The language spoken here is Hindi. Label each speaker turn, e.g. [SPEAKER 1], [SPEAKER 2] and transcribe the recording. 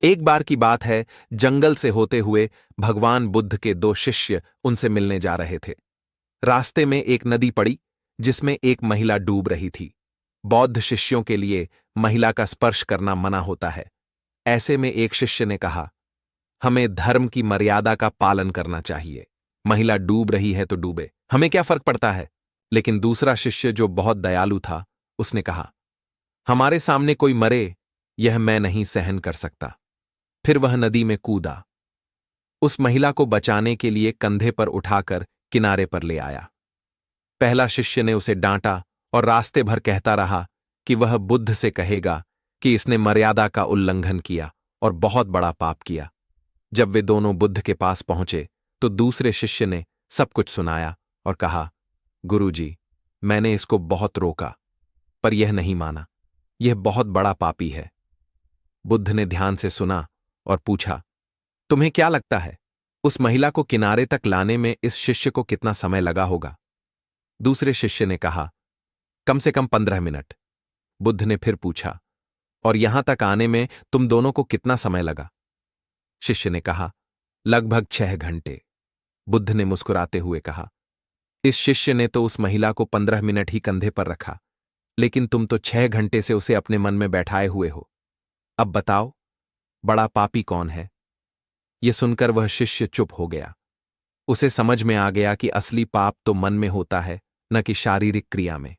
[SPEAKER 1] एक बार की बात है, जंगल से होते हुए भगवान बुद्ध के दो शिष्य उनसे मिलने जा रहे थे। रास्ते में एक नदी पड़ी जिसमें एक महिला डूब रही थी। बौद्ध शिष्यों के लिए महिला का स्पर्श करना मना होता है। ऐसे में एक शिष्य ने कहा, हमें धर्म की मर्यादा का पालन करना चाहिए। महिला डूब रही है तो डूबे, हमें क्या फर्क पड़ता है। लेकिन दूसरा शिष्य जो बहुत दयालु था, उसने कहा, हमारे सामने कोई मरे, यह मैं नहीं सहन कर सकता। फिर वह नदी में कूदा। उस महिला को बचाने के लिए कंधे पर उठाकर किनारे पर ले आया। पहला शिष्य ने उसे डांटा और रास्ते भर कहता रहा कि वह बुद्ध से कहेगा कि इसने मर्यादा का उल्लंघन किया और बहुत बड़ा पाप किया। जब वे दोनों बुद्ध के पास पहुंचे तो दूसरे शिष्य ने सब कुछ सुनाया और कहा, गुरुजी, मैंने इसको बहुत रोका, पर यह नहीं माना। यह बहुत बड़ा पापी है। बुद्ध ने ध्यान से सुना और पूछा, तुम्हें क्या लगता है, उस महिला को किनारे तक लाने में इस शिष्य को कितना समय लगा होगा? दूसरे शिष्य ने कहा, कम से कम 15 मिनट। बुद्ध ने फिर पूछा, और यहां तक आने में तुम दोनों को कितना समय लगा? शिष्य ने कहा, लगभग 6 घंटे। बुद्ध ने मुस्कुराते हुए कहा, इस शिष्य ने तो उस महिला को 15 मिनट ही कंधे पर रखा, लेकिन तुम तो 6 घंटे से उसे अपने मन में बैठाए हुए हो। अब बताओ, बड़ा पापी कौन है? यह सुनकर वह शिष्य चुप हो गया। उसे समझ में आ गया कि असली पाप तो मन में होता है, न कि शारीरिक क्रिया में।